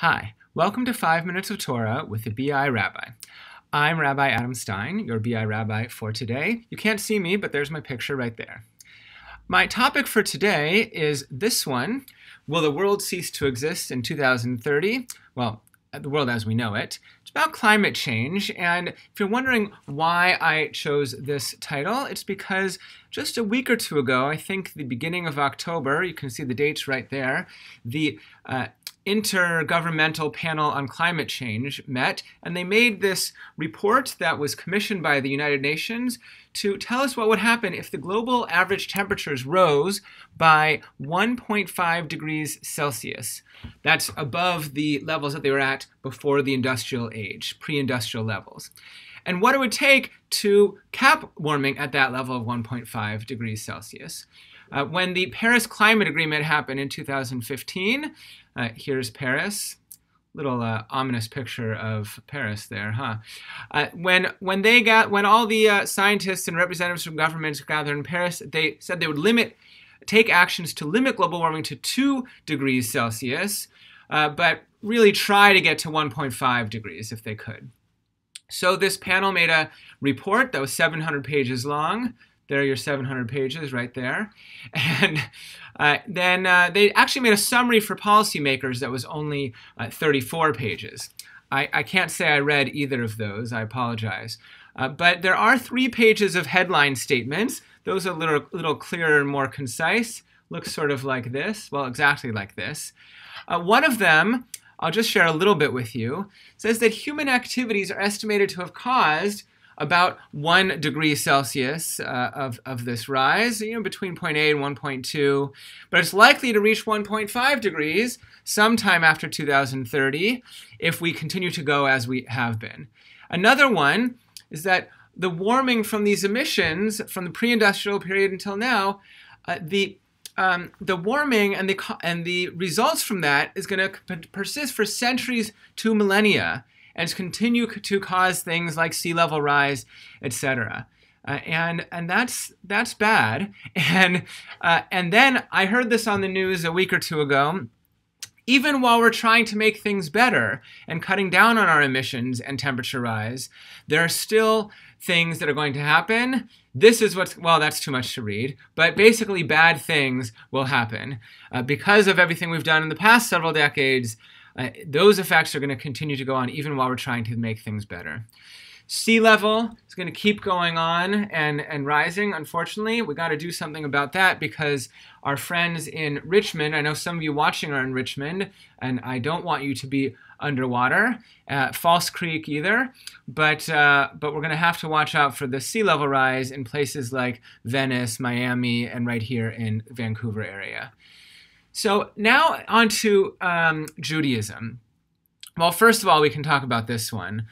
Hi, welcome to 5 Minutes of Torah with the BI Rabbi. I'm Rabbi Adam Stein, your BI Rabbi for today. You can't see me, but there's my picture right there. My topic for today is this one: will the world cease to exist in 2030? Well, the world as we know it. It's about climate change, and if you're wondering why I chose this title, it's because just a week or two ago, I think the beginning of October, you can see the dates right there, the Intergovernmental Panel on Climate Change met, and they made this report that was commissioned by the United Nations to tell us what would happen if the global average temperatures rose by 1.5 degrees Celsius. That's above the levels that they were at before the industrial age, pre-industrial levels. And what it would take to cap warming at that level of 1.5 degrees Celsius. When the Paris Climate Agreement happened in 2015, here's Paris. Little ominous picture of Paris there, huh? When all the scientists and representatives from governments gathered in Paris, they said they would take actions to limit global warming to 2 degrees Celsius, but really try to get to 1.5 degrees if they could. So this panel made a report that was 700 pages long. There are your 700 pages right there. And then they actually made a summary for policymakers that was only 34 pages. I can't say I read either of those. I apologize. But there are 3 pages of headline statements. Those are a little clearer and more concise. Looks sort of like this. Well, exactly like this. One of them, I'll just share a little bit with you, says that human activities are estimated to have caused about 1 degree Celsius of this rise, between 0.8 and 1.2, but it's likely to reach 1.5 degrees sometime after 2030 if we continue to go as we have been. Another one is that the warming from these emissions from the pre-industrial period until now, the warming and the results from that is going to persist for centuries to millennia, and continue to cause things like sea level rise, etc. And that's bad. And then I heard this on the news a week or two ago. Even while we're trying to make things better and cutting down on our emissions and temperature rise, there are still things that are going to happen. This is well, that's too much to read, but basically bad things will happen. Because of everything we've done in the past several decades, those effects are going to continue to go on even while we're trying to make things better. Sea level is going to keep going on and rising. Unfortunately, we got to do something about that because our friends in Richmond, I know some of you watching are in Richmond, and I don't want you to be underwater, False Creek either, but we're going to have to watch out for the sea level rise in places like Venice, Miami, and right here in Vancouver area. So now on to Judaism. Well, first of all, we can talk about this one.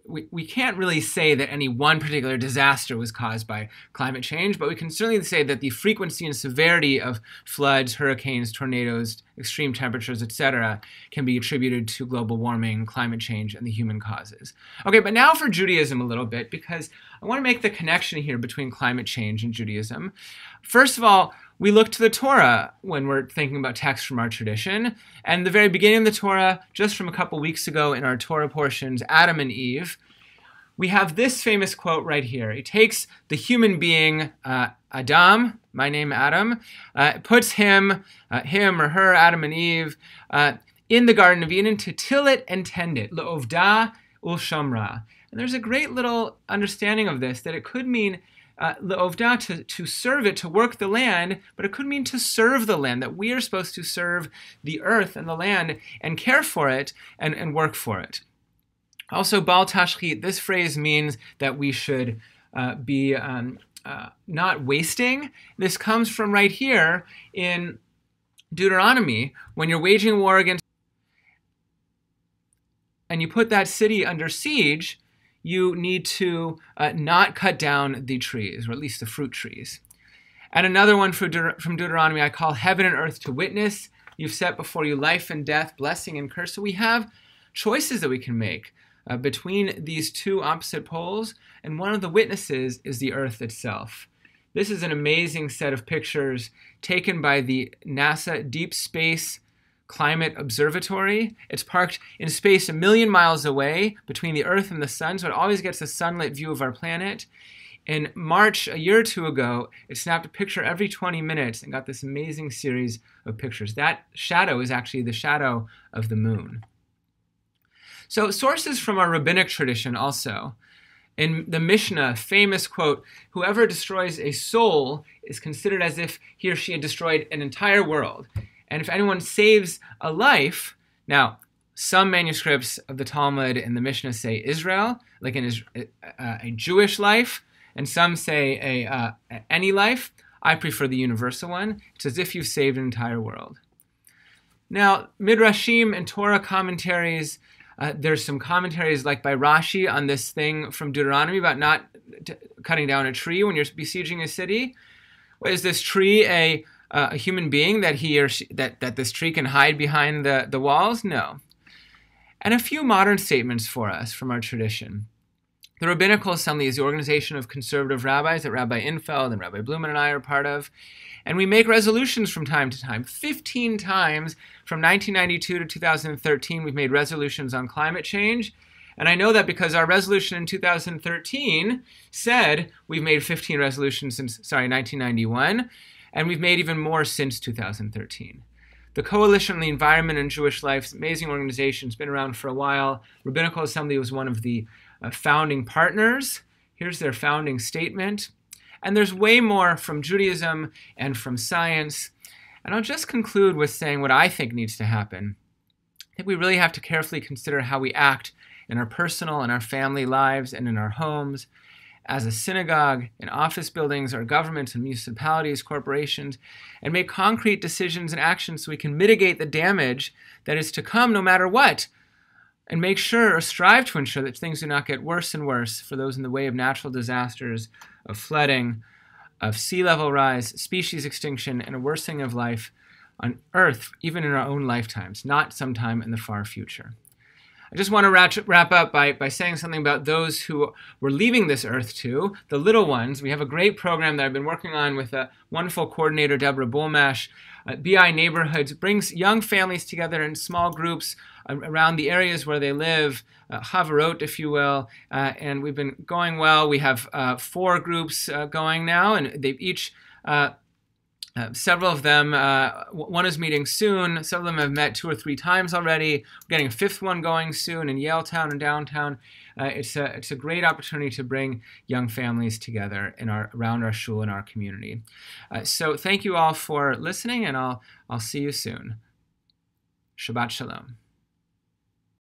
We can't really say that any one particular disaster was caused by climate change, but we can certainly say that the frequency and severity of floods, hurricanes, tornadoes, extreme temperatures, etc. can be attributed to global warming, climate change, and the human causes. Okay, but now for Judaism a little bit, because I want to make the connection here between climate change and Judaism. First of all, we look to the Torah when we're thinking about texts from our tradition. And the very beginning of the Torah, just from a couple weeks ago in our Torah portions, Adam and Eve, we have this famous quote right here. He takes the human being, Adam, my name Adam, puts him or her, Adam and Eve, in the Garden of Eden to till it and tend it, le'ovda ul'shamra. And there's a great little understanding of this, that it could mean le'ovda, to serve it, to work the land, but it could mean to serve the land, that we are supposed to serve the earth and the land and care for it and work for it. Also, bal tashchit, this phrase means that we should be not wasting. This comes from right here in Deuteronomy, when you're waging war against and you put that city under siege, you need to not cut down the trees, or at least the fruit trees. And another one from Deuteronomy, I call heaven and earth to witness. You've set before you life and death, blessing and curse. So we have choices that we can make between these two opposite poles, and one of the witnesses is the earth itself. This is an amazing set of pictures taken by the NASA Deep Space climate observatory. It's parked in space 1 million miles away between the Earth and the Sun, so it always gets a sunlit view of our planet. In March, a year or two ago, it snapped a picture every 20 minutes and got this amazing series of pictures. That shadow is actually the shadow of the moon. So sources from our rabbinic tradition also. In the Mishnah, famous quote, "Whoever destroys a soul is considered as if he or she had destroyed an entire world. And if anyone saves a life," now, some manuscripts of the Talmud and the Mishnah say Israel, like a Jewish life, and some say any life. I prefer the universal one. It's as if you've saved an entire world. Now, Midrashim and Torah commentaries, there's some commentaries like by Rashi on this thing from Deuteronomy about not cutting down a tree when you're besieging a city. Is this tree a human being that he or she, that this tree can hide behind the walls? No. And a few modern statements for us from our tradition. The Rabbinical Assembly is the organization of conservative rabbis that Rabbi Infeld and Rabbi Blumen and I are part of. And we make resolutions from time to time. 15 times from 1992 to 2013, we've made resolutions on climate change. And I know that because our resolution in 2013 said we've made 15 resolutions since, 1991. And we've made even more since 2013. The Coalition on the Environment and Jewish Life, amazing organization, has been around for a while. Rabbinical Assembly was one of the founding partners. Here's their founding statement. And there's way more from Judaism and from science. And I'll just conclude with saying what I think needs to happen. I think we really have to carefully consider how we act in our personal and our family lives and in our homes, as a synagogue, in office buildings, our governments and municipalities, corporations, and make concrete decisions and actions so we can mitigate the damage that is to come no matter what, and make sure or strive to ensure that things do not get worse and worse for those in the way of natural disasters, of flooding, of sea level rise, species extinction, and a worsening of life on Earth, even in our own lifetimes, not sometime in the far future. I just want to wrap up by saying something about those who we're leaving this earth to, the little ones. We have a great program that I've been working on with a wonderful coordinator, Deborah Bulmash. BI Neighborhoods brings young families together in small groups around the areas where they live, Havarot, if you will, and we've been going well. We have 4 groups going now, and they've each several of them, one is meeting soon. Some of them have met 2 or 3 times already. We're getting a 5th one going soon in Yaletown and downtown. It's a great opportunity to bring young families together around our shul and our community. So thank you all for listening, and I'll see you soon. Shabbat Shalom.